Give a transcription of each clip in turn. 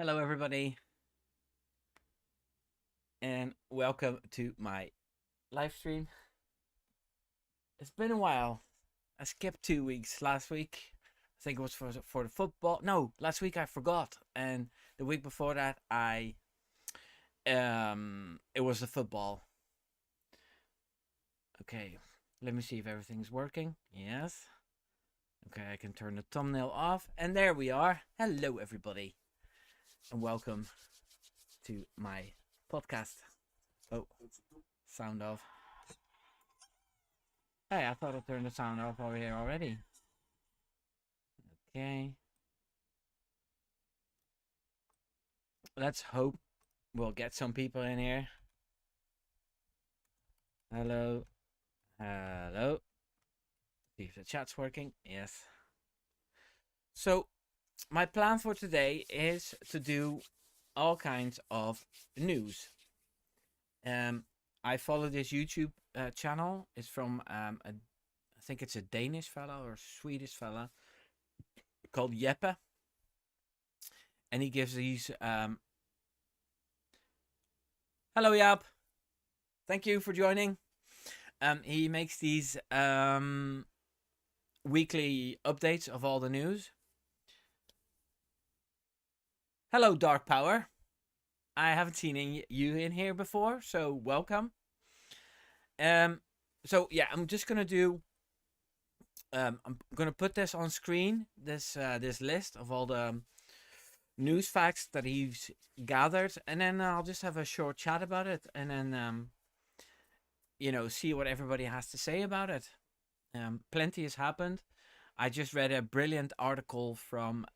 Hello, everybody, and welcome to my live stream. It's been a while. I skipped 2 weeks last week. I think it was for the football. No, last week I forgot, and the week before that it was the football. Okay, let me see if everything's working. Yes. Okay, I can turn the thumbnail off, and there we are. Hello, everybody, and welcome to my podcast. Oh, sound off. Hey, I thought I turned the sound off over here already. Okay. Let's hope we'll get some people in here. Hello. Hello. See if the chat's working. Yes. So, my plan for today is to do all kinds of news. I follow this YouTube channel. It's from I think it's a Danish fella or Swedish fella called Jeppe, and he gives these. Hello, Jaap. Thank you for joining. He makes these weekly updates of all the news. Hello, Dark Power. I haven't seen you in here before, so welcome. So yeah, I'm just gonna do. I'm gonna put this on screen. This list of all the news facts that he's gathered, and then I'll just have a short chat about it, and then see what everybody has to say about it. Plenty has happened. I just read a brilliant article from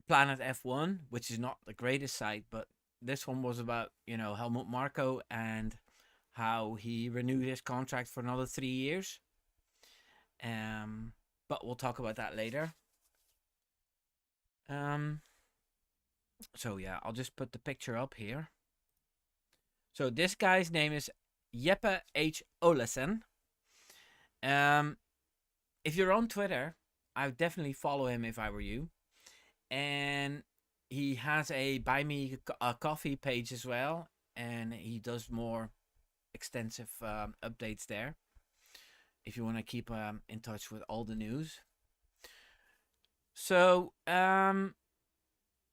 Planet F1, which is not the greatest site, but this one was about Helmut Marko and how he renewed his contract for another 3 years. But we'll talk about that later. So yeah, I'll just put the picture up here. So this guy's name is Jeppe H. Olesen. If you're on Twitter, I would definitely follow him if I were you. And he has a Buy Me a Coffee page as well, and he does more extensive updates there if you want to keep in touch with all the news. So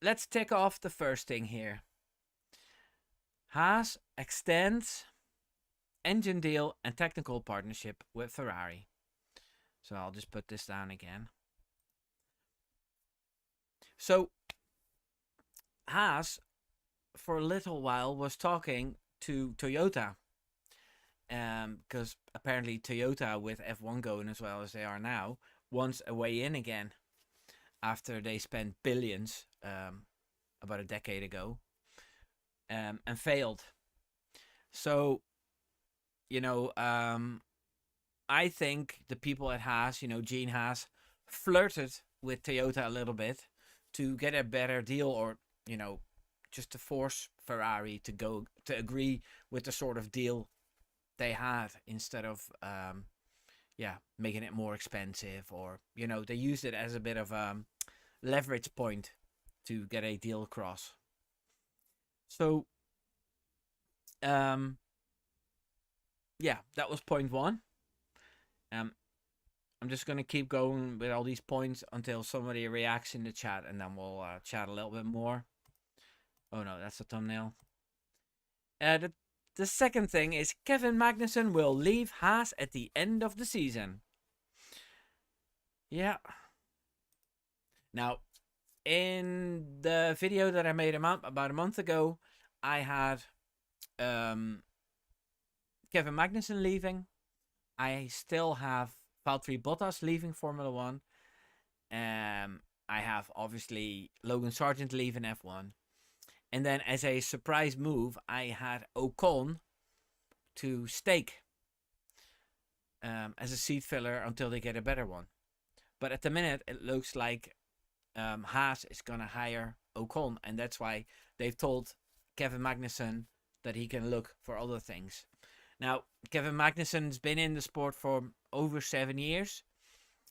let's tick off the first thing here. Haas extends engine deal and technical partnership with Ferrari. So I'll just put this down again. So Haas, for a little while, was talking to Toyota. Because apparently Toyota, with F1 going as well as they are now, wants a way in again after they spent billions about a decade ago and failed. So, I think the people at Haas, Gene Haas, flirted with Toyota a little bit to get a better deal, or just to force Ferrari to agree with the sort of deal they had, instead of making it more expensive, or they used it as a bit of a leverage point to get a deal across. So that was point one. I'm just going to keep going with all these points until somebody reacts in the chat, and then we'll chat a little bit more. Oh no, that's the thumbnail. The second thing is Kevin Magnussen will leave Haas at the end of the season. Yeah. Now, in the video that I made about a month ago, I had Kevin Magnussen leaving. I still have Valtteri Bottas leaving Formula 1. I have, obviously, Logan Sargent leaving F1. And then, as a surprise move, I had Ocon to stake as a seat filler until they get a better one. But at the minute, it looks like Haas is going to hire Ocon. And that's why they've told Kevin Magnussen that he can look for other things. Now, Kevin Magnussen's been in the sport for over 7 years,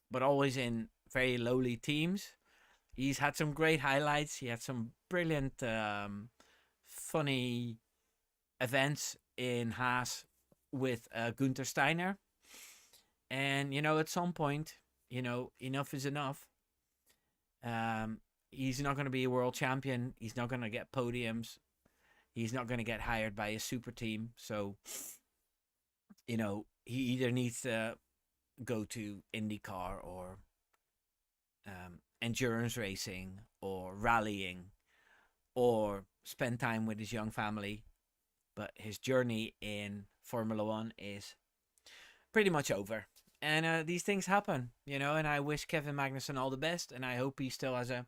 but always in very lowly teams. He's had some great highlights. He had some brilliant, funny events in Haas with Gunther Steiner. And, at some point, enough is enough. He's not going to be a world champion. He's not going to get podiums. He's not going to get hired by a super team. So, he either needs to go to IndyCar or endurance racing or rallying or spend time with his young family. But his journey in Formula One is pretty much over. And these things happen, and I wish Kevin Magnussen all the best. And I hope he still has a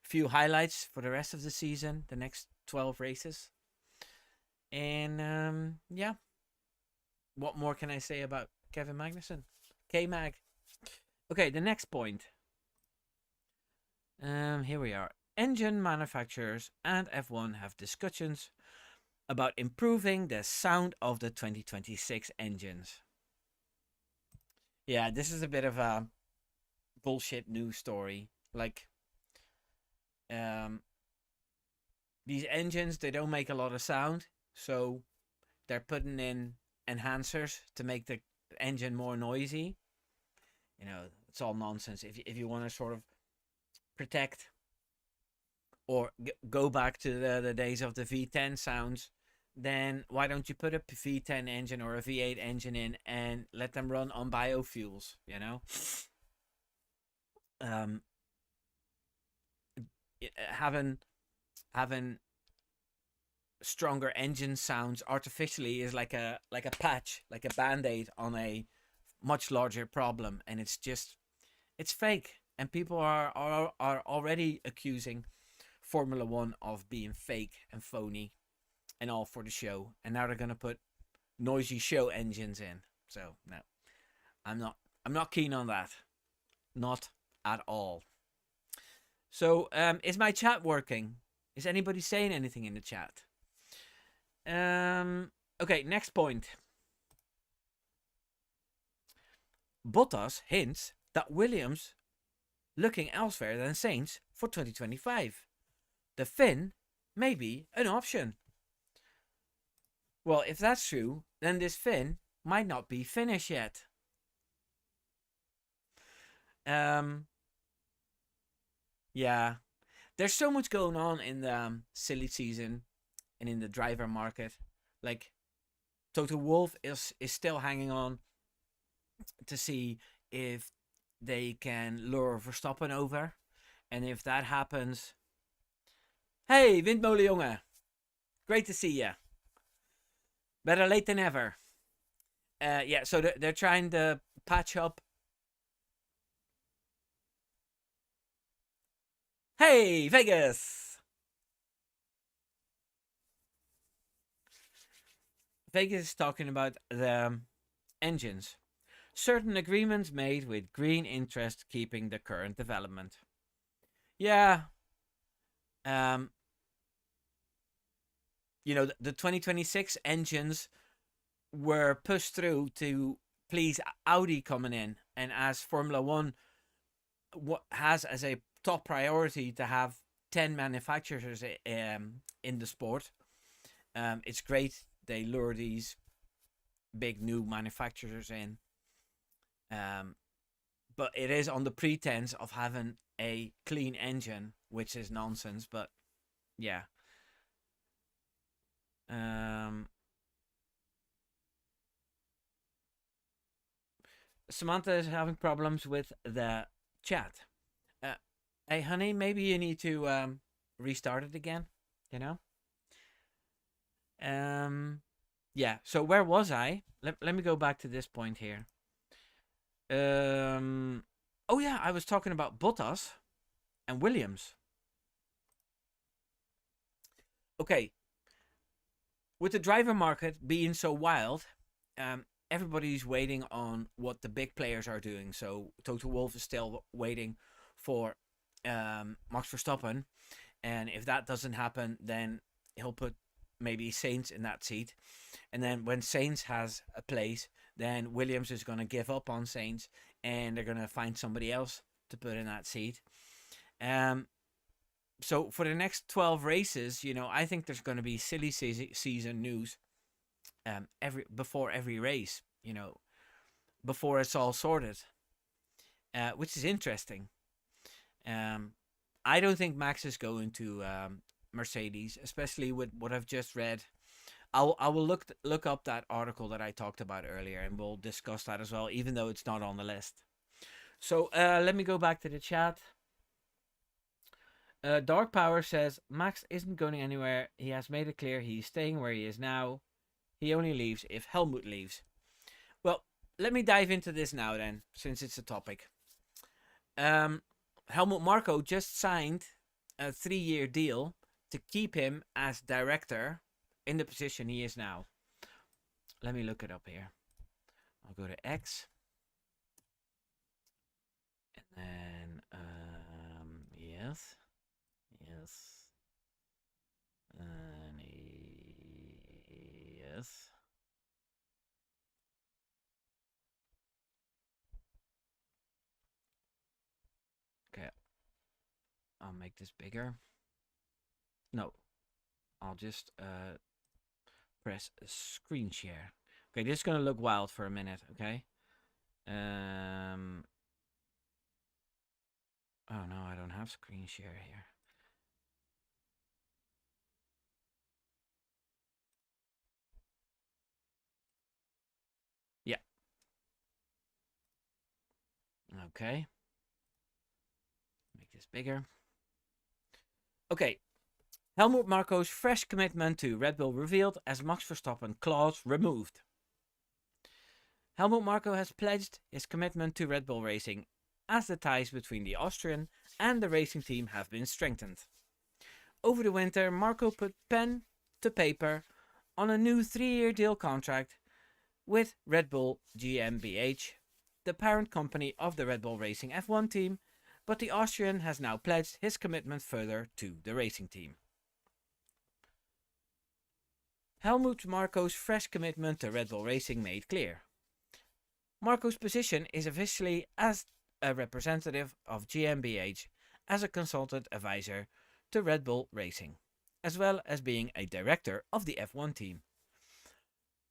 few highlights for the rest of the season, the next 12 races. And yeah, what more can I say about Kevin Magnussen? K-Mag. Okay, the next point. Here we are. Engine manufacturers and F1 have discussions about improving the sound of the 2026 engines. Yeah, this is a bit of a bullshit news story. Like, these engines, they don't make a lot of sound, so they're putting in enhancers to make the engine more noisy. It's all nonsense. If you want to sort of protect or go back to the days of the V10 sounds, then why don't you put a V10 engine or a V8 engine in and let them run on biofuels, having stronger engine sounds artificially is like a patch, like a band-aid on a much larger problem, and it's fake, and people are already accusing Formula One of being fake and phony and all for the show, and now they're gonna put noisy show engines in. So no, I'm not keen on that, not at all. So is my chat working? Is anybody saying anything in the chat? Okay, next point. Bottas hints that Williams looking elsewhere than Sainz for 2025. The Finn may be an option. Well, if that's true, then this Finn might not be finished yet. Yeah. There's so much going on in the silly season and in the driver market. Like, Toto Wolff is still hanging on to see if they can lure Verstappen over. And if that happens... Hey, Windmolen jongen. Great to see you. Better late than ever. Yeah, so they're trying to patch up. Hey, Vegas! Vegas is talking about the engines. Certain agreements made with green interest keeping the current development. Yeah. The 2026 engines were pushed through to please Audi coming in. And as Formula One has as a top priority to have 10 manufacturers in the sport, it's great they lure these big new manufacturers in. But it is on the pretense of having a clean engine, which is nonsense. But yeah. Samantha is having problems with the chat. Hey, honey, maybe you need to restart it again. Yeah. So where was I? Let me go back to this point here. Oh yeah, I was talking about Bottas and Williams. Okay. With the driver market being so wild, everybody's waiting on what the big players are doing. So Toto Wolff is still waiting for Max Verstappen, and if that doesn't happen, then he'll put maybe Sainz in that seat. And then when Sainz has a place, then Williams is going to give up on Sainz, and they're going to find somebody else to put in that seat. So for the next 12 races, I think there's going to be silly season news before every race, before it's all sorted, which is interesting. I don't think Max is going to Mercedes, especially with what I've just read. I will look up that article that I talked about earlier, and we'll discuss that as well, even though it's not on the list. So let me go back to the chat. Dark Power says Max isn't going anywhere. He has made it clear he's staying where he is now. He only leaves if Helmut leaves. Well, let me dive into this now then, since it's a topic. Helmut Marko just signed a 3-year deal to keep him as director in the position he is now. Let me look it up here. I'll go to X. And then, yes. And yes. Okay. I'll make this bigger. No. I'll just press screen share. Okay, this is going to look wild for a minute, okay? Oh no, I don't have screen share here. Yeah. Okay. Make this bigger. Okay. Helmut Marko's fresh commitment to Red Bull revealed as Max Verstappen clause removed. Helmut Marko has pledged his commitment to Red Bull Racing as the ties between the Austrian and the racing team have been strengthened. Over the winter, Marko put pen to paper on a new 3-year deal contract with Red Bull GmbH, the parent company of the Red Bull Racing F1 team, but the Austrian has now pledged his commitment further to the racing team. Helmut Marko's fresh commitment to Red Bull Racing made clear. Marko's position is officially as a representative of GmbH as a consultant advisor to Red Bull Racing, as well as being a director of the F1 team.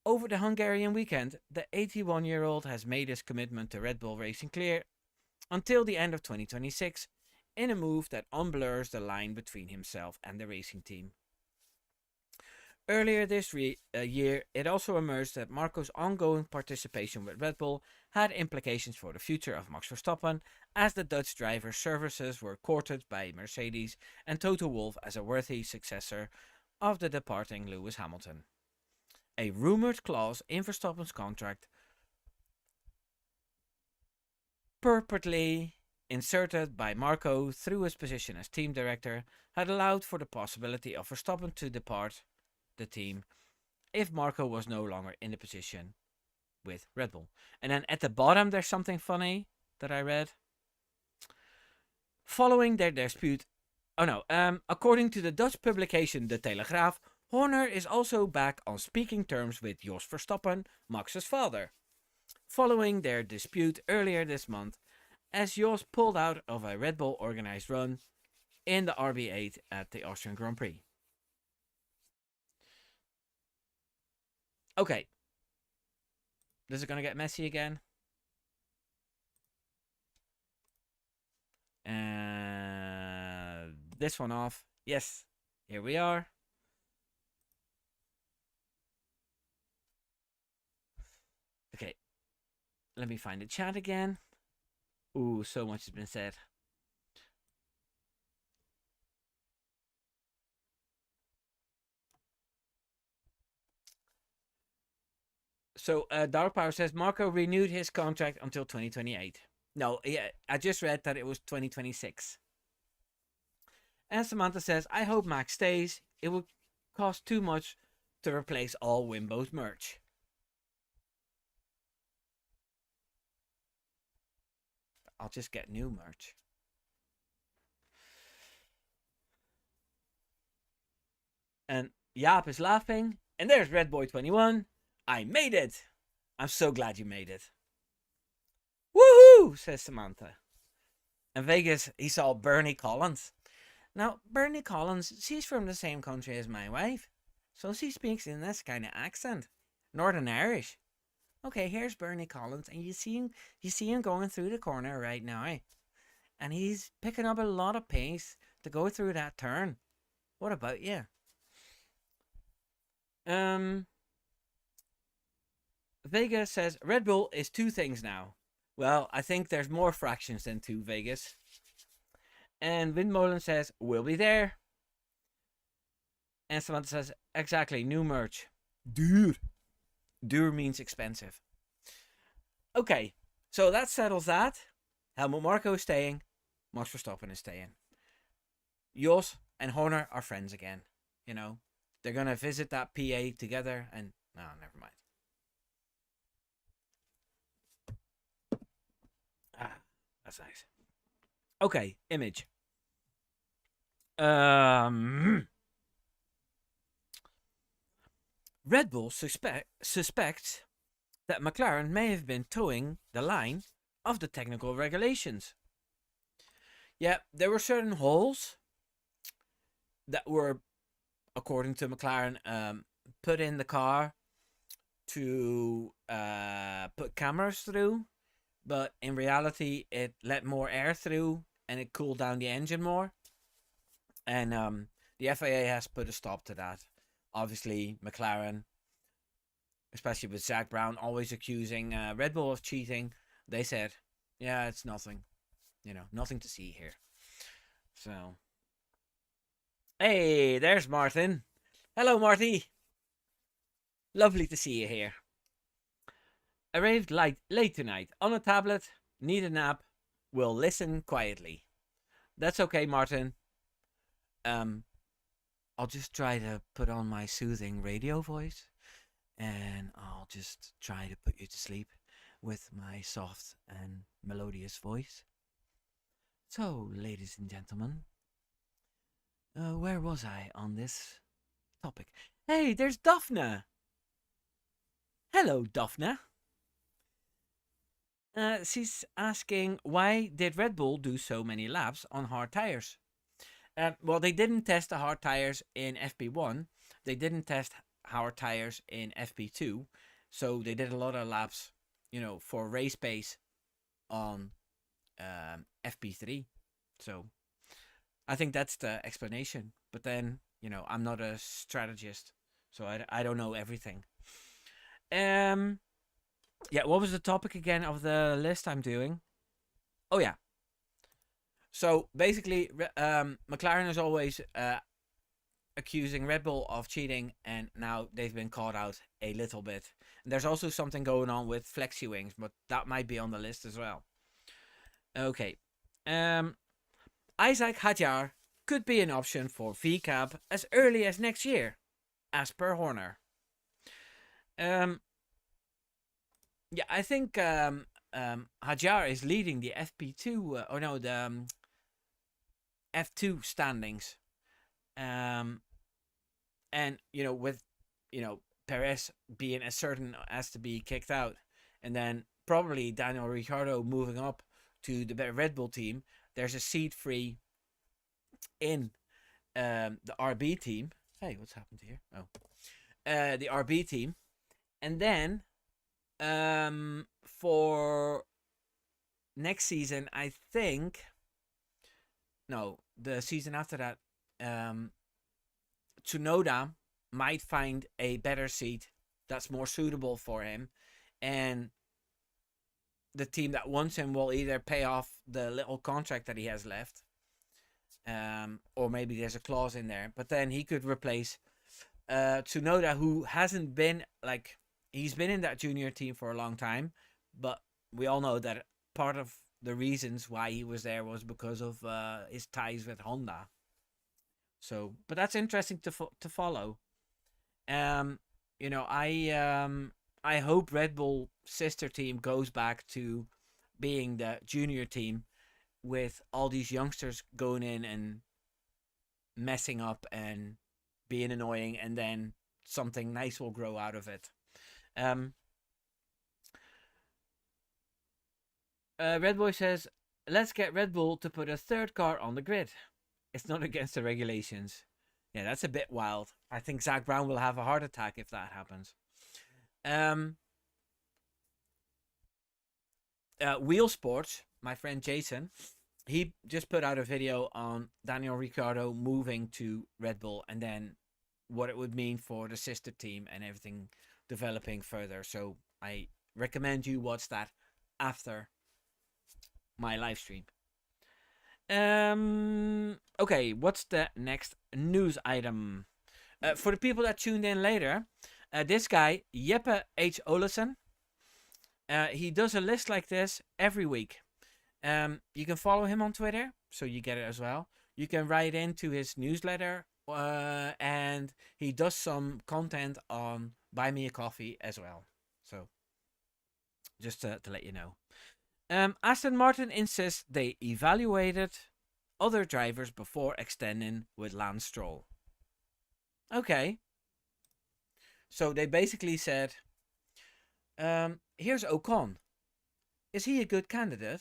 Over the Hungarian weekend, the 81-year-old has made his commitment to Red Bull Racing clear until the end of 2026 in a move that unblurs the line between himself and the racing team. Earlier this year, it also emerged that Marko's ongoing participation with Red Bull had implications for the future of Max Verstappen, as the Dutch driver's services were courted by Mercedes and Toto Wolff as a worthy successor of the departing Lewis Hamilton. A rumoured clause in Verstappen's contract, purportedly inserted by Marko through his position as team director, had allowed for the possibility of Verstappen to depart the team if Marko was no longer in the position with Red Bull. And then at the bottom there's something funny that I read. Following their dispute, according to the Dutch publication De Telegraaf, Horner is also back on speaking terms with Jos Verstappen, Max's father, following their dispute earlier this month, as Jos pulled out of a Red Bull organized run in the RB8 at the Austrian Grand Prix. Okay. This is going to get messy again. This one off. Yes, here we are. Okay. Let me find the chat again. Ooh, so much has been said. So, Dark Power says Marko renewed his contract until 2028. No, yeah, I just read that it was 2026. And Samantha says, I hope Max stays. It would cost too much to replace all Wimbo's merch. I'll just get new merch. And Jaap is laughing. And there's Red Boy 21. I made it. I'm so glad you made it. Woohoo, says Samantha. In Vegas, he saw Bernie Collins. Now, Bernie Collins, she's from the same country as my wife, so she speaks in this kind of accent, Northern Irish. Okay, here's Bernie Collins, and you see him going through the corner right now, and he's picking up a lot of pace to go through that turn. What about you? Um, Vega says Red Bull is two things now. Well, I think there's more fractions than two, Vegas. And Windmolen says we'll be there. And Samantha says exactly, new merch. Duur. Duur means expensive. Okay, so that settles that. Helmut Marko is staying. Max Verstappen is staying. Jos and Horner are friends again. You know, they're gonna visit that PA together, and no, never mind. Ah, that's nice. Okay, image. Red Bull suspects that McLaren may have been towing the line of the technical regulations. Yeah, there were certain holes that were, according to McLaren, put in the car to put cameras through, but in reality, it let more air through and it cooled down the engine more. And the FIA has put a stop to that. Obviously, McLaren, especially with Zach Brown, always accusing Red Bull of cheating. They said, yeah, it's nothing. Nothing to see here. So, hey, there's Martin. Hello, Marty. Lovely to see you here. Arrived late tonight on a tablet. Need a nap. Will listen quietly. That's okay, Martin. I'll just try to put on my soothing radio voice, and I'll just try to put you to sleep with my soft and melodious voice. So, ladies and gentlemen, where was I on this topic? Hey, there's Daphne. Hello, Daphne. She's asking, why did Red Bull do so many laps on hard tires? Well, they didn't test the hard tires in FP1. They didn't test hard tires in FP2. So they did a lot of laps, for race pace on FP3. So I think that's the explanation. But then, I'm not a strategist, so I don't know everything. Yeah, what was the topic again of the list I'm doing? Oh, yeah. So basically, McLaren is always accusing Red Bull of cheating, and now they've been caught out a little bit. And there's also something going on with flexi wings, but that might be on the list as well. Okay. Isaac Hadjar could be an option for VCAB as early as next year, as per Horner. Yeah, I think Hadjar is leading the FP2, the F2 standings. And, with, Perez being as certain as to be kicked out, and then probably Daniel Ricciardo moving up to the Red Bull team, there's a seat free in the RB team. Hey, what's happened here? Oh. The RB team. And then for next season, I think, no, the season after that, Tsunoda might find a better seat that's more suitable for him, and the team that wants him will either pay off the little contract that he has left, or maybe there's a clause in there, but then he could replace Tsunoda, who hasn't been, he's been in that junior team for a long time, but we all know that part of the reasons why he was there was because of his ties with Honda. So, but that's interesting to follow. I hope Red Bull sister team goes back to being the junior team with all these youngsters going in and messing up and being annoying, and then something nice will grow out of it. Red Boy says let's get Red Bull to put a third car on the grid. It's not against the regulations. Yeah, that's a bit wild. I think Zach Brown will have a heart attack if that happens. Wheel Sports, my friend Jason, he just put out a video on Daniel Ricciardo moving to Red Bull and then what it would mean for the sister team and everything developing further. So I recommend you watch that after my live stream. Okay, what's the next news item? For the people that tuned in later, this guy, Jeppe H. Olesen, he does a list like this every week. You can follow him on Twitter, so you get it as well. You can write into his newsletter, and he does some content on Buy Me a Coffee as well. So, just to let you know. Aston Martin insists they evaluated other drivers before extending with Lance Stroll. Okay. So they basically said, here's Ocon. Is he a good candidate?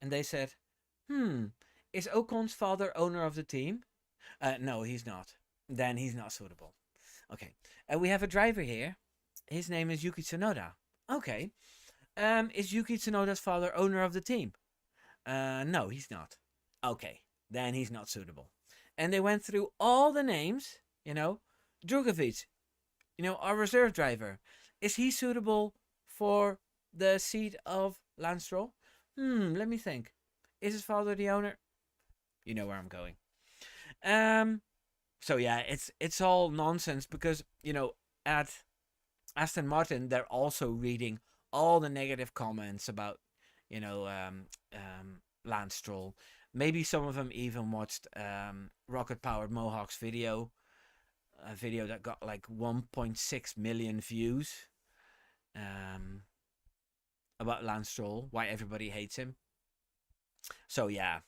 And they said, is Ocon's father owner of the team? No, he's not. Then he's not suitable. Okay. We have a driver here. His name is Yuki Tsunoda. Okay. Is Yuki Tsunoda's father owner of the team? No, he's not. Okay. Then he's not suitable. And they went through all the names, Drugovic, our reserve driver. Is he suitable for the seat of Lance Stroll? Let me think. Is his father the owner? You know where I'm going. So yeah, it's all nonsense because, at Aston Martin, they're also reading all the negative comments about, Lance Stroll. Maybe some of them even watched Rocket Powered Mohawk's video. A video that got like 1.6 million views. About Lance Stroll, why everybody hates him. So yeah,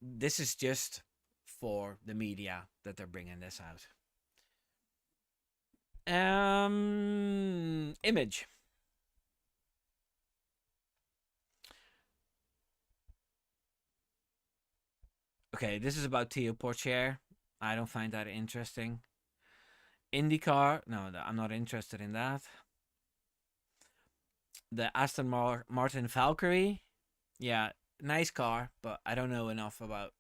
this is just for the media that they're bringing this out. Image. Okay, this is about Theo Porcher. I don't find that interesting. IndyCar, no, I'm not interested in that. The Aston Martin Valkyrie, yeah, nice car, but I don't know enough about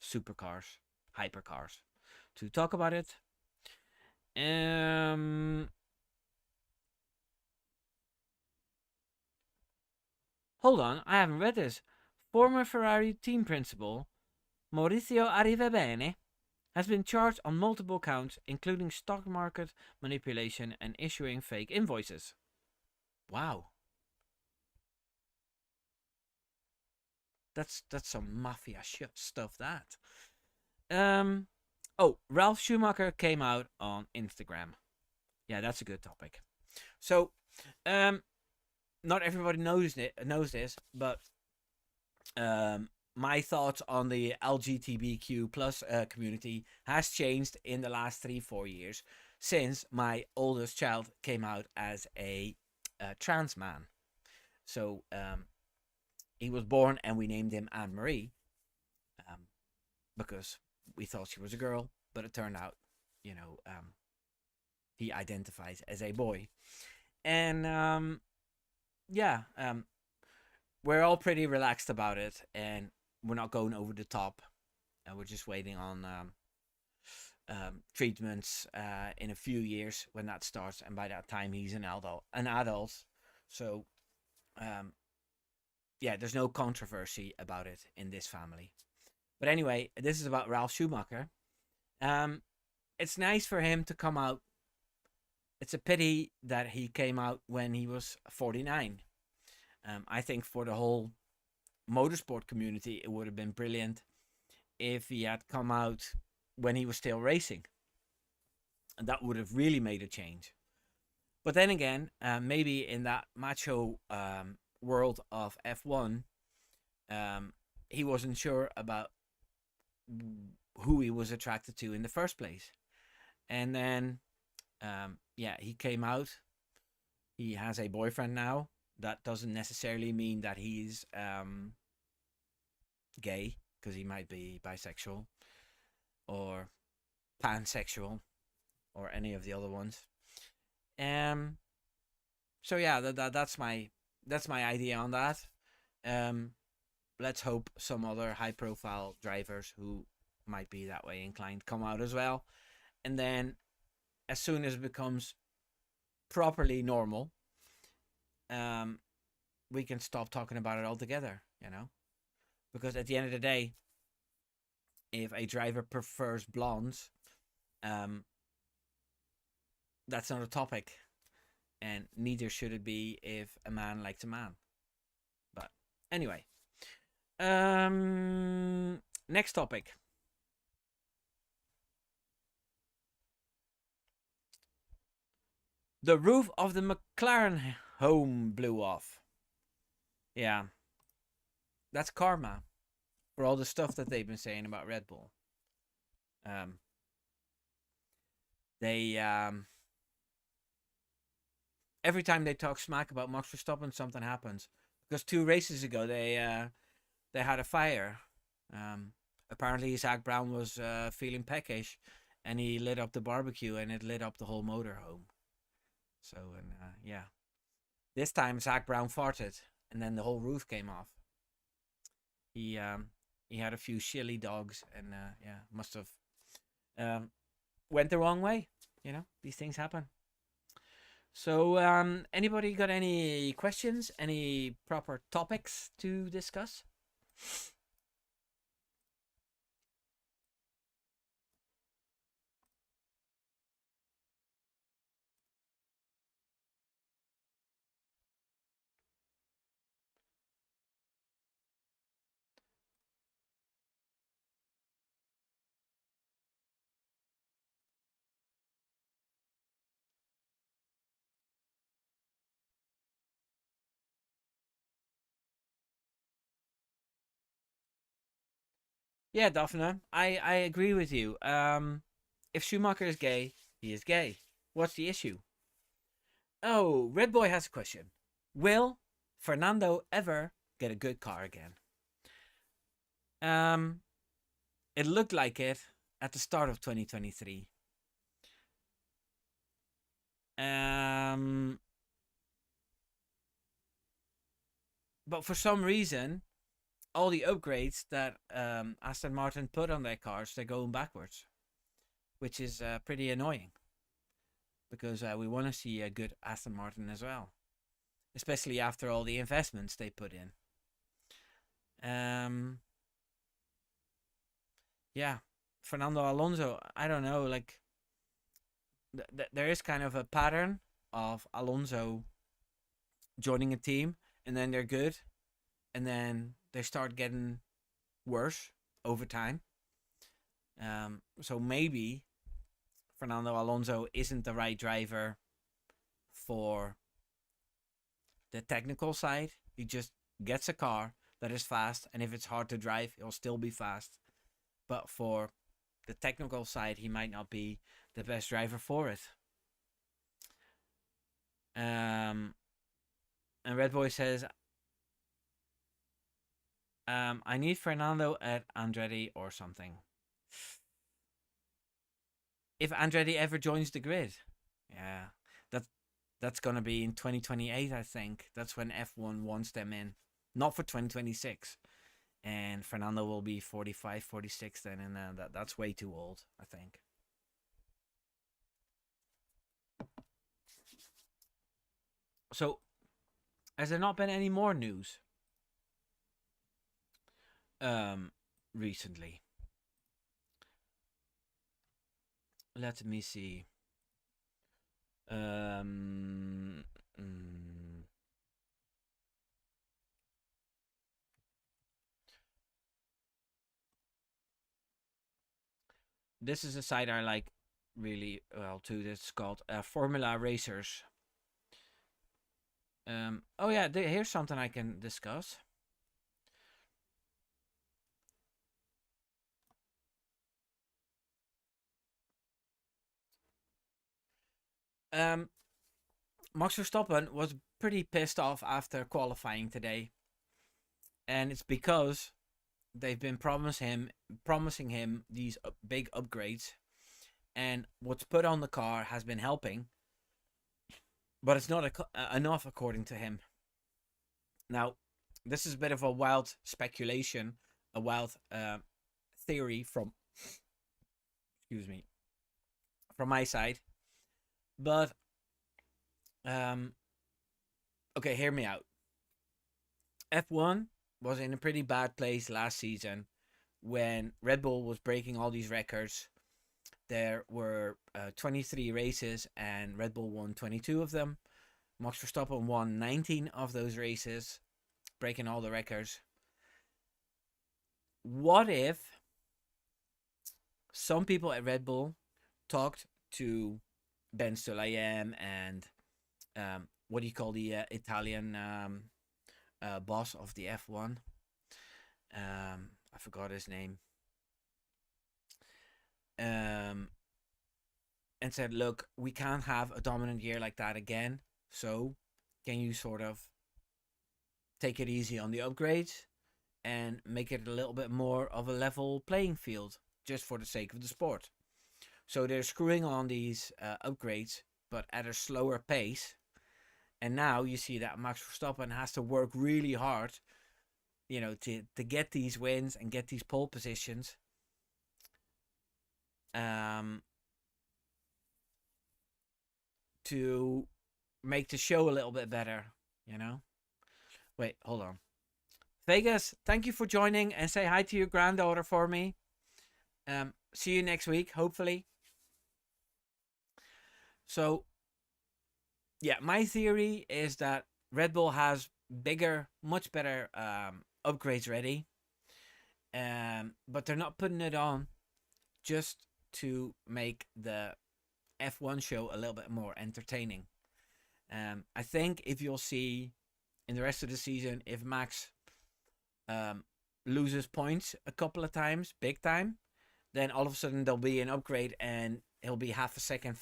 supercars, hypercars to talk about it. Hold on, I haven't read this. Former Ferrari team principal Maurizio Arrivabene has been charged on multiple counts, including stock market manipulation and issuing fake invoices. Wow. That's some mafia stuff, that. Ralph Schumacher came out on Instagram. Yeah, that's a good topic. So, not everybody knows this, but my thoughts on the LGBTQ plus community has changed in the last 3-4 years since my oldest child came out as a trans man. So he was born and we named him Anne-Marie because we thought she was a girl, but it turned out, he identifies as a boy. And we're all pretty relaxed about it, and we're not going over the top. And we're just waiting on treatments in a few years when that starts, and by that time he's an adult. So there's no controversy about it in this family. But anyway, this is about Ralph Schumacher. It's nice for him to come out. It's a pity that he came out when he was 49. I think for the whole motorsport community, it would have been brilliant if he had come out when he was still racing. And that would have really made a change. But then again, maybe in that macho world of F1, he wasn't sure about who he was attracted to in the first place. And then, he came out. He has a boyfriend now. That doesn't necessarily mean that he's gay, because he might be bisexual or pansexual or any of the other ones. Um. So yeah, that's my idea on that. Um. Let's hope some other high-profile drivers who might be that way inclined come out as well, and then as soon as it becomes properly normal, um, we can stop talking about it altogether. Because at the end of the day, if a driver prefers blondes, um, that's not a topic, and neither should it be if a man likes a man. But anyway, next topic. The roof of the McLaren home blew off. Yeah, that's karma for all the stuff that they've been saying about Red Bull. Um, they every time they talk smack about Max Verstappen, something happens. Because 2 races ago, they had a fire. Um, Apparently, Zach Brown was feeling peckish, and he lit up the barbecue, and it lit up the whole motorhome. So, and yeah, this time Zach Brown farted, and then the whole roof came off. He had a few chili dogs, and yeah, must have went the wrong way. These things happen. So, anybody got any questions? Any proper topics to discuss? Yeah, Daphne, I agree with you. If Schumacher is gay, he is gay. What's the issue? Oh, Red Boy has a question. Will Fernando ever get a good car again? Um, it looked like it at the start of 2023. Um, but for some reason, all the upgrades that Aston Martin put on their cars, they're going backwards, which is pretty annoying because we want to see a good Aston Martin as well, especially after all the investments they put in. Um, yeah, Fernando Alonso. I don't know. Like there is kind of a pattern of Alonso joining a team, and then they're good, and then they start getting worse over time. So maybe Fernando Alonso isn't the right driver for the technical side. He just gets a car that is fast, and if it's hard to drive, he'll still be fast. But for the technical side, he might not be the best driver for it. And Red Boy says, I need Fernando at Andretti or something. If Andretti ever joins the grid, yeah, that that's gonna be in 2028, I think. That's when F1 wants them in, not for 2026. And Fernando will be 45, 46 then, and that's way too old, I think. So, has there not been any more news um recently? Let me see. Um, mm, this is a site I like really well too. It's called Formula Racers. Oh yeah, here's something I can discuss. Um, Max Verstappen was pretty pissed off after qualifying today, and it's because they've been promising him these big upgrades, and what's put on the car has been helping, but it's not enough according to him. Now, this is a bit of a wild speculation, a wild theory from, excuse me, from my side, but okay, hear me out. F1 was in a pretty bad place last season when Red Bull was breaking all these records. There were 23 races and Red Bull won 22 of them. Max Verstappen won 19 of those races, breaking all the records. What if some people at Red Bull talked to Ben Sulayem and what do you call the Italian boss of the F1? I forgot his name. And said, look, we can't have a dominant year like that again. So can you sort of take it easy on the upgrades and make it a little bit more of a level playing field just for the sake of the sport? So they're screwing on these upgrades, but at a slower pace. And now you see that Max Verstappen has to work really hard, to get these wins and get these pole positions. To make the show a little bit better, Wait, hold on. Vegas, thank you for joining, and say hi to your granddaughter for me. See you next week, hopefully. So, yeah, my theory is that Red Bull has bigger, much better upgrades ready, but they're not putting it on just to make the F1 show a little bit more entertaining. I think if you'll see in the rest of the season, if Max loses points a couple of times, big time, then all of a sudden there'll be an upgrade and he'll be half a second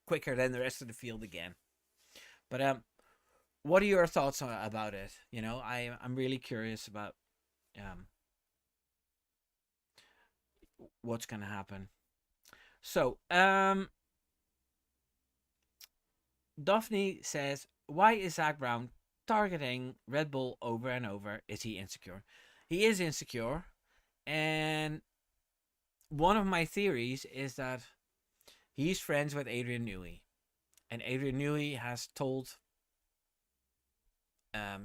quicker than the rest of the field again. But what are your thoughts about it? I'm really curious about what's gonna happen. So, Daphne says, why is Zach Brown targeting Red Bull over and over? Is he insecure? He is insecure, and one of my theories is that he's friends with Adrian Newey, and Adrian Newey has told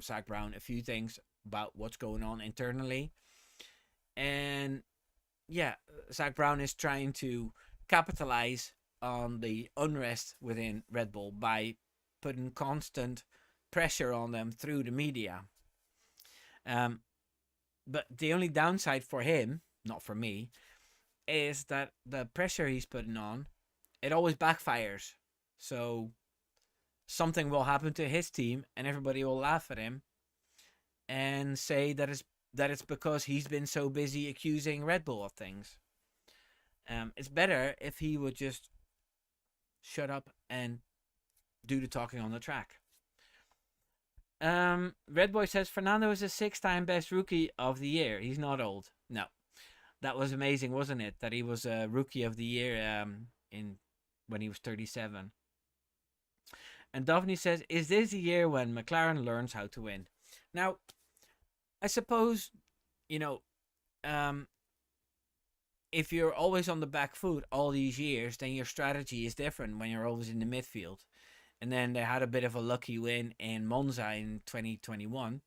Zach Brown a few things about what's going on internally, and yeah, Zach Brown is trying to capitalize on the unrest within Red Bull by putting constant pressure on them through the media. But the only downside for him, not for me, is that the pressure he's putting on, it always backfires. So something will happen to his team and everybody will laugh at him and say that it's because he's been so busy accusing Red Bull of things. It's better if he would just shut up and do the talking on the track. Red Boy says Fernando is a 6-time best rookie of the year. He's not old. No. That was amazing, wasn't it? That he was a rookie of the year when he was 37. And Daphne says, is this the year when McLaren learns how to win? Now, I suppose, if you're always on the back foot all these years, then your strategy is different when you're always in the midfield. And then they had a bit of a lucky win in Monza in 2021.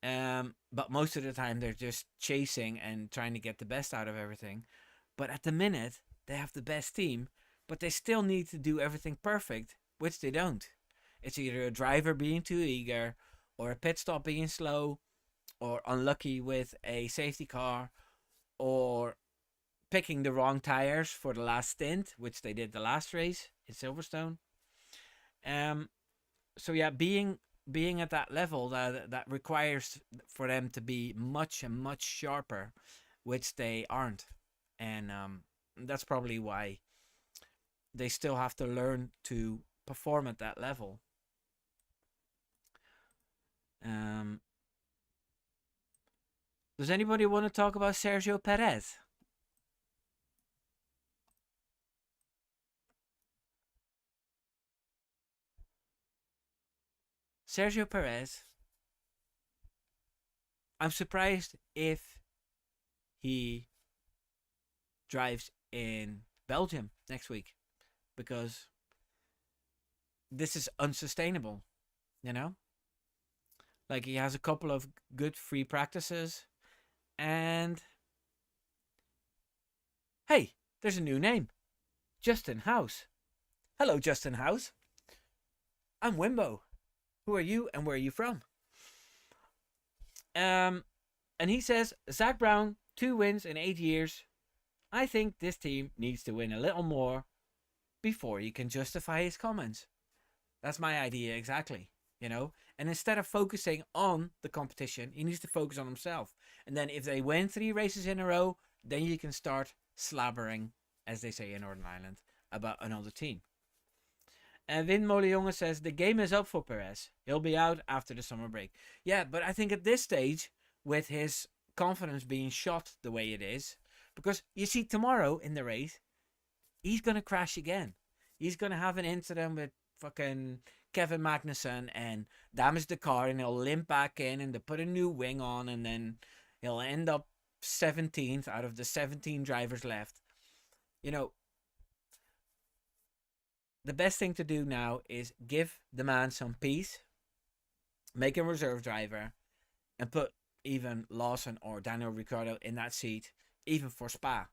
But most of the time they're just chasing and trying to get the best out of everything. But at the minute, they have the best team, but they still need to do everything perfect, which they don't. It's either a driver being too eager, or a pit stop being slow, or unlucky with a safety car, or picking the wrong tires for the last stint, which they did the last race in Silverstone. So yeah, being at that level that requires for them to be much and much sharper, which they aren't, and that's probably why they still have to learn to perform at that level. Um, does anybody want to talk about Sergio Perez? Sergio Perez, I'm surprised if he drives in Belgium next week because this is unsustainable, you know? Like he has a couple of good free practices and hey, there's a new name. Justin House. Hello Justin House. I'm Wimbo. Who are you and where are you from? Um and he says Zach Brown, 2 wins in 8 years. I think this team needs to win a little more before he can justify his comments. That's my idea exactly, you know? And instead of focusing on the competition, he needs to focus on himself. And then if they win 3 races in a row, then you can start slabbering, as they say in Northern Ireland, about another team. And Win Molejonge says the game is up for Perez. He'll be out after the summer break. Yeah, but I think at this stage, with his confidence being shot the way it is, because you see tomorrow in the race, he's going to crash again. He's going to have an incident with fucking Kevin Magnussen and damage the car, and he'll limp back in and they put a new wing on, and then he'll end up 17th out of the 17 drivers left. You know, the best thing to do now is give the man some peace, make him reserve driver, and put even Lawson or Daniel Ricciardo in that seat, even for Spa,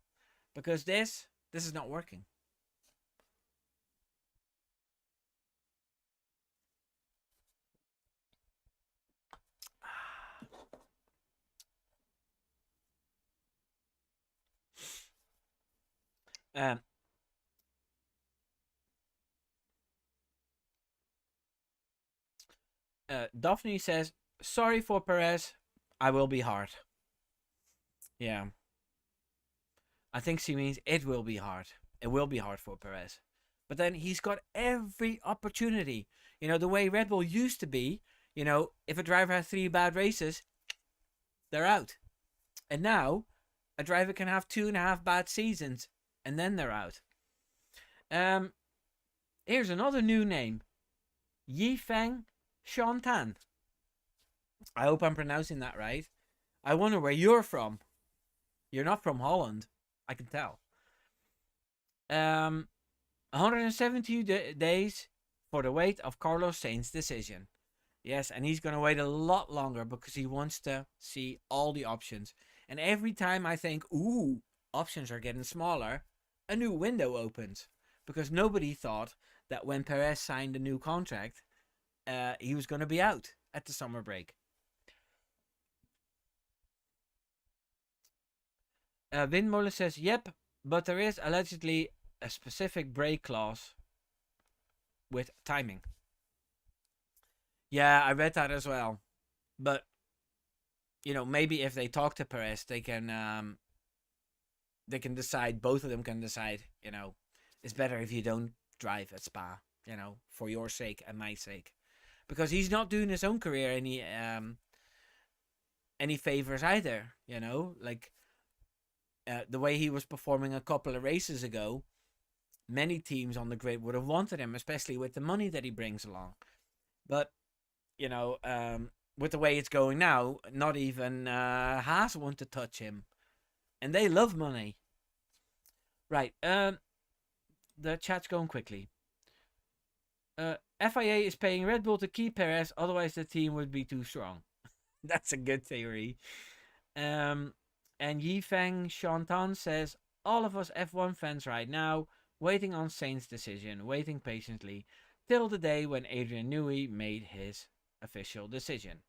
because this is not working. Um, Daphne says, "Sorry for Perez. I will be hard." Yeah, I think she means it will be hard. It will be hard for Perez. But then he's got every opportunity. You know, the way Red Bull used to be, you know, if a driver has 3 bad races, they're out. And now, a driver can have 2.5 bad seasons, and then they're out. Um, Here's another new name. Yifeng Shantan. I hope I'm pronouncing that right. I wonder where you're from. You're not from Holland. I can tell. 170 days for the wait of Carlos Sainz's decision. Yes, and he's going to wait a lot longer because he wants to see all the options. And every time I think, ooh, options are getting smaller, a new window opens. Because nobody thought that when Perez signed a new contract, he was going to be out at the summer break. Windmolen says, yep, but there is allegedly a specific break clause with timing. Yeah, I read that as well. But, you know, maybe if they talk to Perez, they can decide, both of them can decide, you know, it's better if you don't drive at Spa, you know, for your sake and my sake. Because he's not doing his own career any favors either, you know, like the way he was performing a couple of races ago, many teams on the grid would have wanted him, especially with the money that he brings along. But, you know, with the way it's going now, not even Haas want to touch him. And they love money. Right, the chat's going quickly. FIA is paying Red Bull to keep Perez, otherwise the team would be too strong. That's a good theory. And Yifeng Shantan says, all of us F1 fans right now, waiting on Sainz's decision, waiting patiently, till the day when Adrian Newey made his official decision.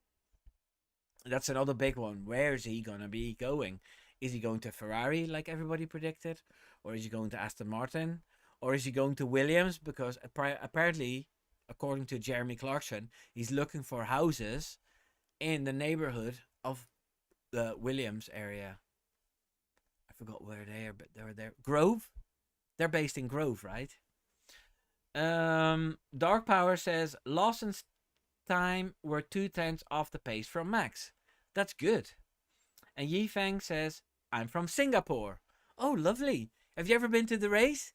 That's another big one. Where is he going to be going? Is he going to Ferrari like everybody predicted? Or is he going to Aston Martin? Or is he going to Williams? Because apparently, according to Jeremy Clarkson, he's looking for houses in the neighborhood of the Williams area. I forgot where they are, but they were there. Grove? They're based in Grove, right? Dark Power says Lawson's time were 2 tenths off the pace from Max. That's good. And Yifeng says, I'm from Singapore. Oh, lovely. Have you ever been to the race?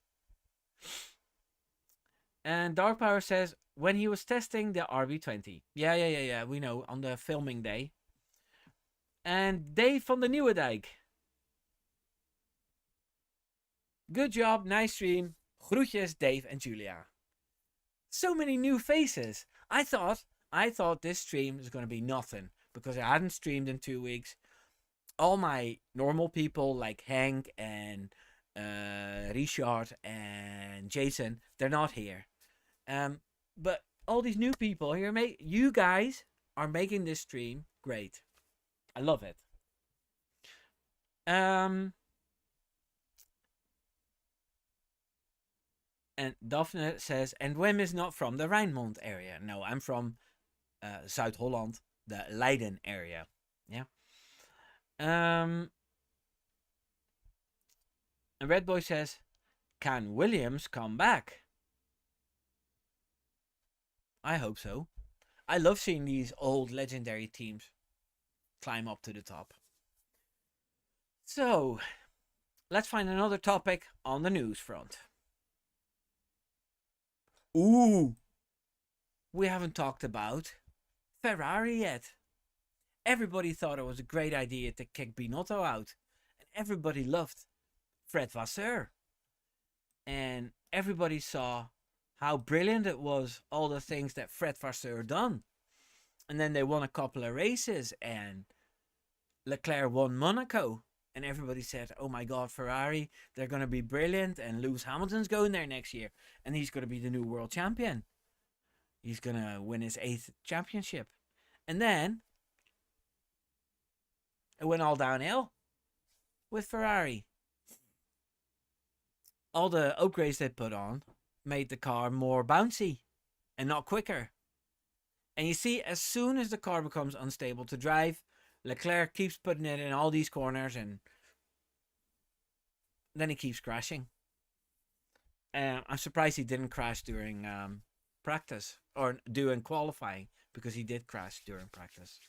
And Dark Power says, when he was testing the RB20. Yeah. We know, on the filming day. And Dave from the Nieuwedijk. Good job, nice stream. Groetjes, Dave and Julia. So many new faces. I thought this stream was going to be nothing because I hadn't streamed in 2 weeks. All my normal people like Hank and Richard and Jason, they're not here. But all these new people here, you guys are making this stream great. I love it. And Daphne says, and Wim is not from the Rijnmond area. No, I'm from Zuid-Holland, the Leiden area. Yeah. And Red Boy says, can Williams come back? I hope so. I love seeing these old legendary teams climb up to the top. So, let's find another topic on the news front. Ooh, we haven't talked about Ferrari yet. Everybody thought it was a great idea to kick Binotto out. And everybody loved Fred Vasseur. And everybody saw how brilliant it was, all the things that Fred Vasseur done. And then they won a couple of races and Leclerc won Monaco. And everybody said, oh my God, Ferrari, they're going to be brilliant. And Lewis Hamilton's going there next year. And he's going to be the new world champion. He's going to win his 8th championship. And then it went all downhill with Ferrari. All the upgrades they put on made the car more bouncy and not quicker. And you see, as soon as the car becomes unstable to drive, Leclerc keeps putting it in all these corners and then he keeps crashing. I'm surprised he didn't crash during practice or doing qualifying, because he did crash during practice.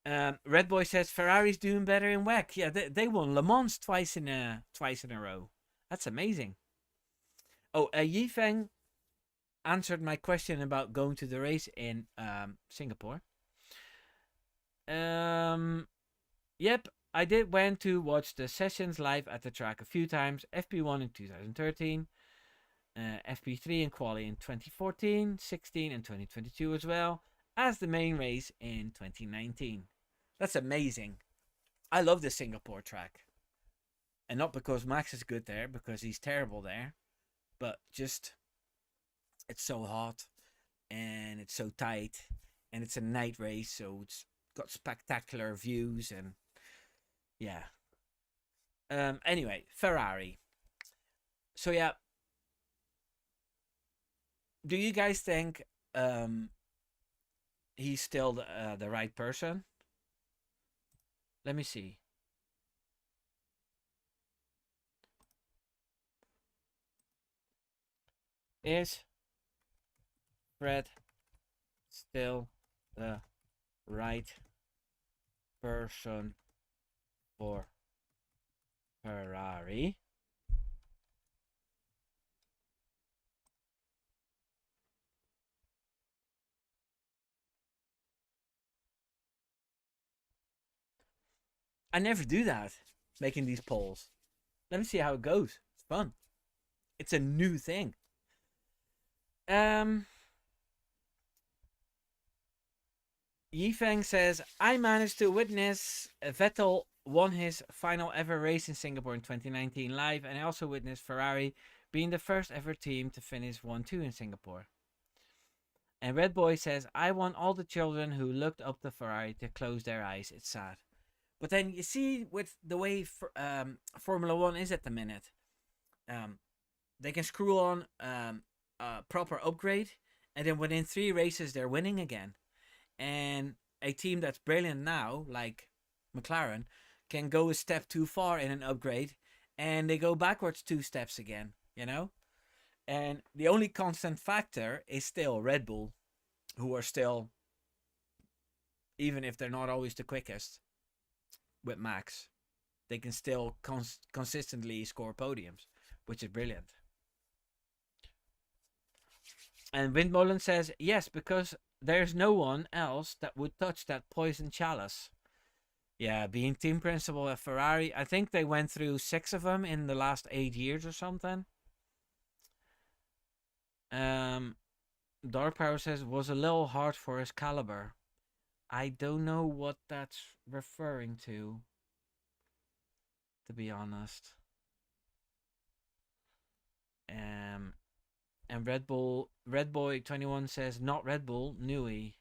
Red Boy says Ferrari's doing better in WEC. Yeah, they won Le Mans twice in a row. That's amazing. Oh, Yifeng answered my question about going to the race in Singapore. Yep, I went to watch the sessions live at the track a few times. FP1 in 2013, FP3 in quali in 2014, 16 and 2022 as well as the main race in 2019. That's amazing. I love the Singapore track. And not because Max is good there, because he's terrible there. But just, it's so hot. And it's so tight. And it's a night race, so it's got spectacular views. And yeah. Anyway, Ferrari. So yeah. Do you guys think he's still the right person? Let me see. Is Fred still the right person for Ferrari? I never do that, making these polls. Let me see how it goes. It's fun. It's a new thing. Yifeng says, I managed to witness Vettel won his final ever race in Singapore in 2019 live, and I also witnessed Ferrari being the first ever team to finish 1-2 in Singapore. And Red Boy says, I want all the children who looked up to Ferrari to close their eyes. It's sad. But then you see with the way Formula 1 is at the minute, they can screw on a proper upgrade, and then within 3 races they're winning again. And a team that's brilliant now, like McLaren, can go a step too far in an upgrade, and they go backwards 2 steps again, you know? And the only constant factor is still Red Bull, who are still, even if they're not always the quickest with Max, they can still consistently score podiums, which is brilliant. And Windmolen says, yes, because there's no one else that would touch that poison chalice. Yeah, being team principal at Ferrari, I think they went through 6 of them in the last 8 years or something. Dark Power says, was a little hard for his caliber. I don't know what that's referring to be honest. And Red Boy 21 says, not Red Bull, Nui.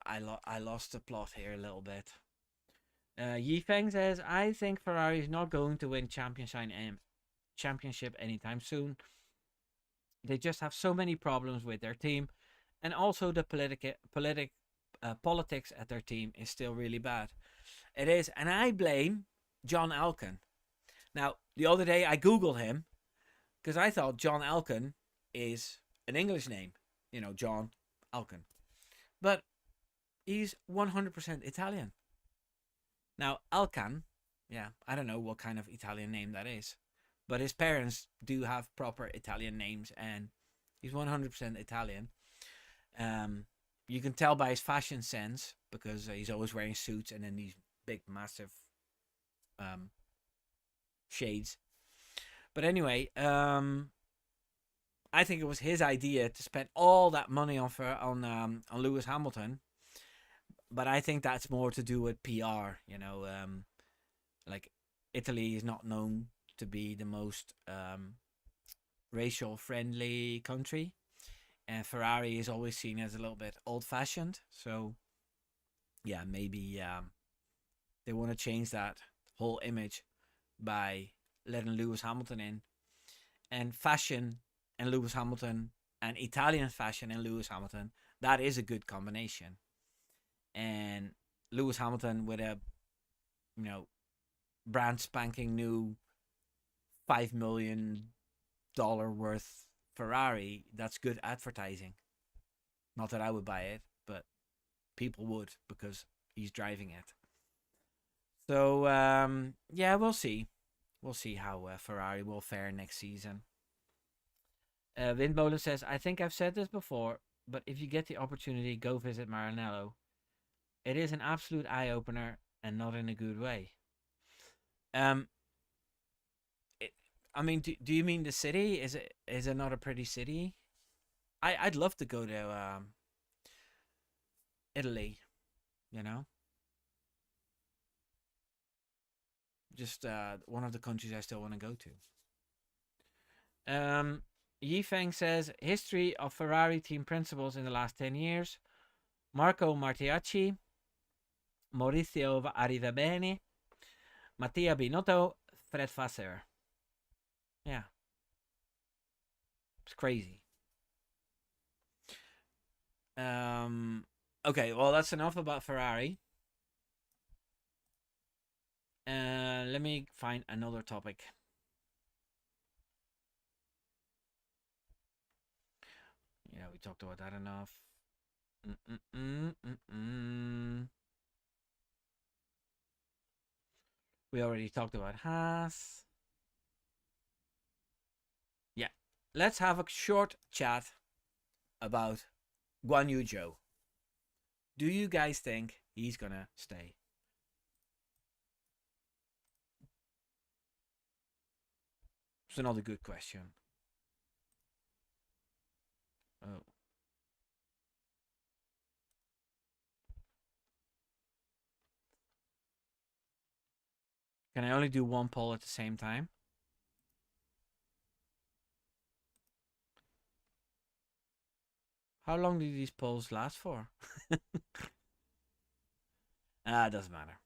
I lost the plot here a little bit. Yifeng says, I think Ferrari is not going to win championship anytime soon. They just have so many problems with their team, and also the politics at their team is still really bad. It is, and I blame John Elkann. Now, the other day I googled him because I thought John Elkann is an English name, John Elkann, but he's 100% Italian. Now, Elkann, yeah, I don't know what kind of Italian name that is, but his parents do have proper Italian names, and he's 100% Italian. You can tell by his fashion sense because he's always wearing suits and then these big, massive shades. But anyway, I think it was his idea to spend all that money on Lewis Hamilton. But I think that's more to do with PR. Like Italy is not known to be the most racial friendly country, and Ferrari is always seen as a little bit old fashioned. So yeah, maybe they want to change that whole image by letting Lewis Hamilton in, and fashion and Lewis Hamilton and Italian fashion and Lewis Hamilton, that is a good combination. And Lewis Hamilton with a brand spanking new $5 million worth Ferrari, that's good advertising. Not that I would buy it, but people would because he's driving it. So yeah, we'll see. We'll see how Ferrari will fare next season. Windmolen says, I think I've said this before, but if you get the opportunity, go visit Maranello. It is an absolute eye opener, and not in a good way. I mean, do you mean the city? Is it not a pretty city? I'd love to go to Italy. Just one of the countries I still want to go to. Yifeng says, history of Ferrari team principals in the last 10 years. Marco Martiacci, Maurizio Arrivabene, Mattia Binotto, Fred Vasseur. Yeah. It's crazy. Okay, well, that's enough about Ferrari. Let me find another topic. Yeah, we talked about that enough. We already talked about Haas. Yeah, let's have a short chat about Guan Yu Zhou. Do you guys think he's gonna stay? It's another good question. Oh. Can I only do one poll at the same time? How long do these polls last for? It doesn't matter.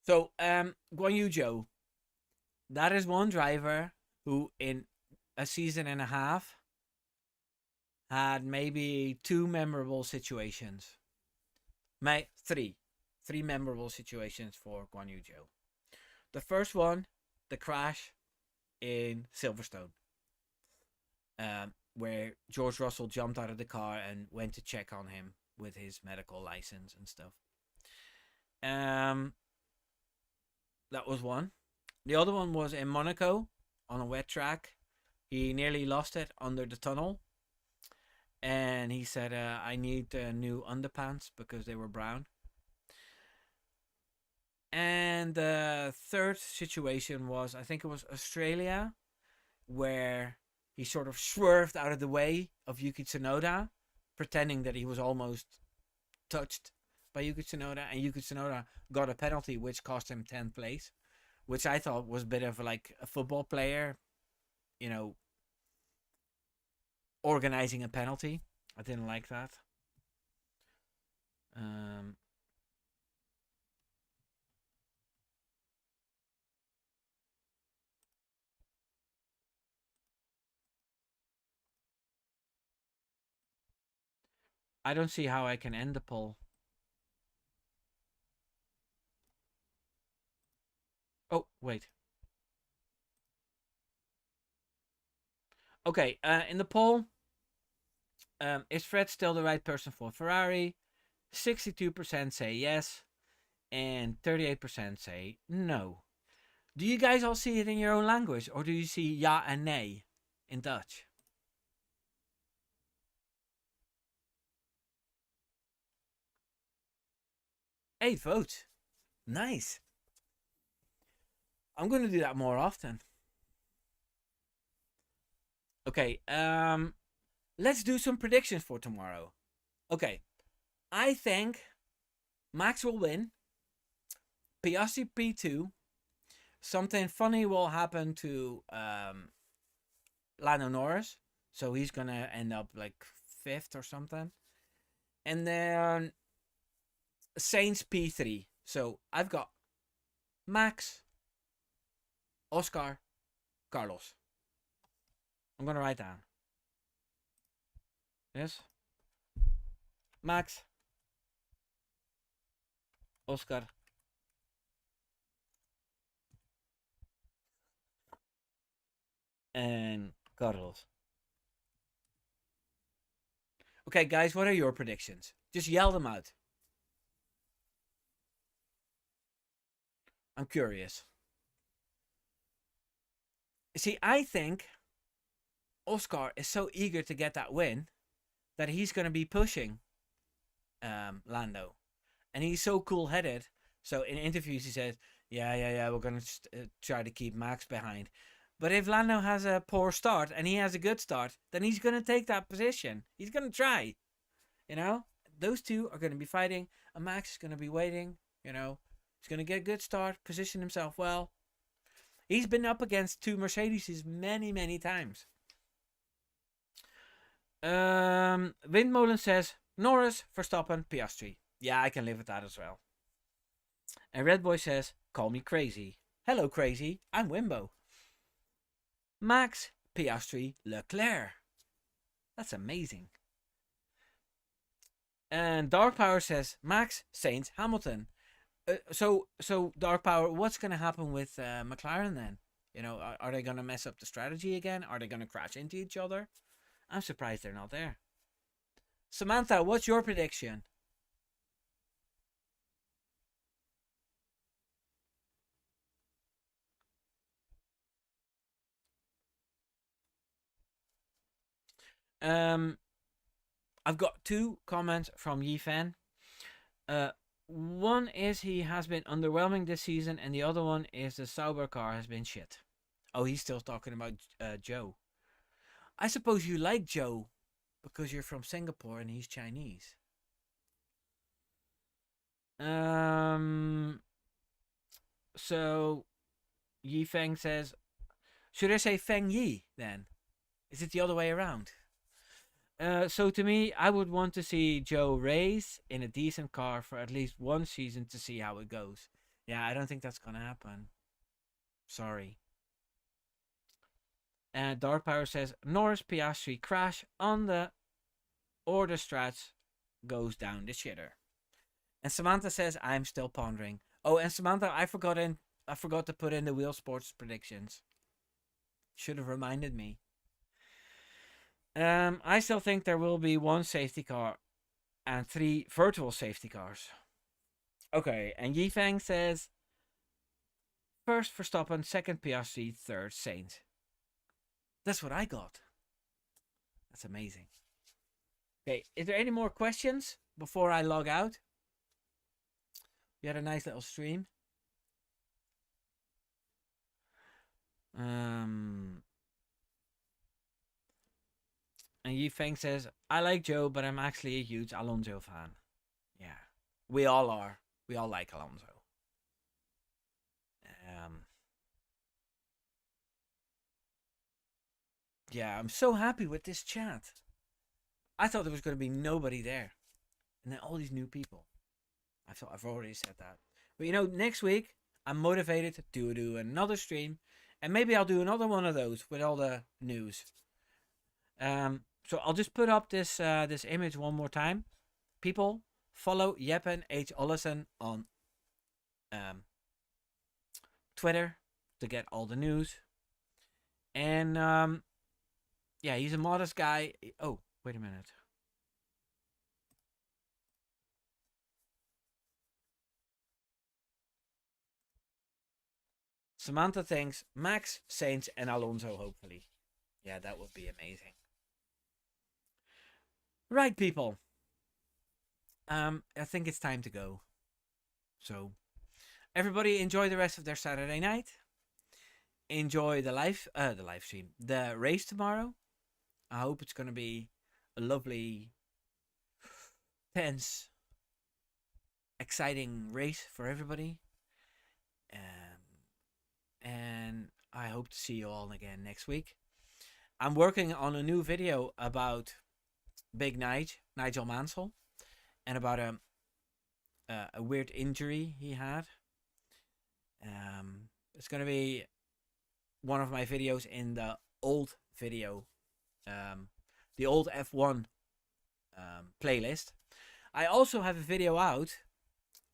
So, Guan Yu Zhou, that is one driver who in a season and a half had maybe 2 memorable situations. My three memorable situations for Guan Yu Zhou. The first one, the crash in Silverstone, where George Russell jumped out of the car and went to check on him with his medical license and stuff. Um, that was one. The other one was in Monaco on a wet track. He nearly lost it under the tunnel, and he said, "I need new underpants because they were brown." And the third situation was, I think it was Australia, where he sort of swerved out of the way of Yuki Tsunoda, pretending that he was almost touched by Yuki Tsunoda, and Yuki Tsunoda got a penalty which cost him 10th place, which I thought was a bit of like a football player, you know, organizing a penalty. I didn't like that. Um, I don't see how I can end the poll. Oh, wait. Okay, in the poll, is Fred still the right person for Ferrari? 62% say yes, and 38% say no. Do you guys all see it in your own language, or do you see ja and nee in Dutch? Eight votes. Nice. I'm going to do that more often. Okay, let's do some predictions for tomorrow. Okay, I think Max will win. Piastri P2. Something funny will happen to Lando Norris, so he's gonna end up like fifth or something. And then Saints P3. So I've got Max, Oscar, Carlos. I'm gonna write down. Yes. Max, Oscar, and Carlos. Okay, guys, what are your predictions? Just yell them out. I'm curious. See, I think Oscar is so eager to get that win that he's going to be pushing Lando. And he's so cool headed. So in interviews, he says, yeah, we're going to try to keep Max behind. But if Lando has a poor start and he has a good start, then he's going to take that position. He's going to try. You know, those two are going to be fighting, and Max is going to be waiting. You know, he's going to get a good start, position himself well. He's been up against two Mercedes many, many times. Windmolen says Norris, Verstappen, Piastri. Yeah, I can live with that as well. And Red Boy says, call me crazy. Hello, crazy. I'm Wimbo. Max, Piastri, Leclerc. That's amazing. And Dark Power says Max, Sainz, Hamilton. So Dark Power, what's going to happen with McLaren then? You know, are they going to mess up the strategy again? Are they going to crash into each other? I'm surprised they're not there. Samantha, what's your prediction? I've got two comments from Yifan. One is he has been underwhelming this season, and the other one is the Sauber car has been shit. Oh, he's still talking about Joe. I suppose you like Joe because you're from Singapore and he's Chinese. So Yi Feng says, should I say Feng Yi then? Is it the other way around? So to me, I would want to see Joe race in a decent car for at least one season to see how it goes. Yeah, I don't think that's gonna happen. Sorry. And Dark Power says Norris Piastri crash on the order strats goes down the shitter. And Samantha says, I'm still pondering. Oh, and Samantha, I forgot to put in the wheel sports predictions. Should have reminded me. I still think there will be one safety car and 3 virtual safety cars. Okay, and Yifeng says first Verstappen, second Piastri, third Sainz. That's what I got. That's amazing. Okay, is there any more questions before I log out? We had a nice little stream. And Yifeng says, I like Joe, but I'm actually a huge Alonso fan. Yeah, we all are. We all like Alonso. Yeah, I'm so happy with this chat. I thought there was going to be nobody there. And then all these new people. I've already said that. But you know, next week, I'm motivated to do another stream. And maybe I'll do another one of those with all the news. So I'll just put up this this image one more time. People, follow Jeppen H. Ollison on Twitter to get all the news. And yeah, he's a modest guy. Oh, wait a minute. Samantha thinks Max, Sainz, and Alonso, hopefully. Yeah, that would be amazing. Right, people. I think it's time to go. So, everybody enjoy the rest of their Saturday night. Enjoy the live stream, the race tomorrow. I hope it's going to be a lovely, tense, exciting race for everybody. And I hope to see you all again next week. I'm working on a new video about Big Nigel Mansell, and about a weird injury he had. It's going to be one of my videos in the old video, the old F1 playlist. I also have a video out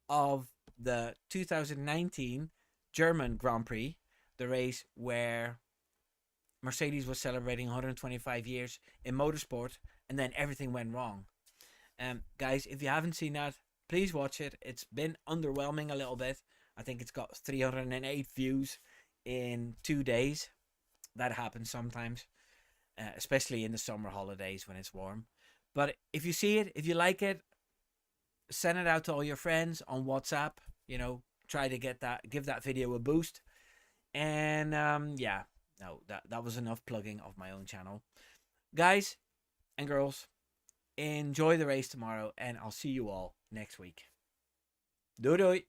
of the 2019 German Grand Prix, the race where Mercedes was celebrating 125 years in motorsport, and then everything went wrong. Guys, if you haven't seen that, please watch it. It's been underwhelming a little bit. I think it's got 308 views in 2 days. That happens sometimes, especially in the summer holidays when it's warm. But if you see it, if you like it, send it out to all your friends on WhatsApp. You know, try to give that video a boost. And yeah, no, that was enough plugging of my own channel. Guys and girls, enjoy the race tomorrow, and I'll see you all next week. Doei doei.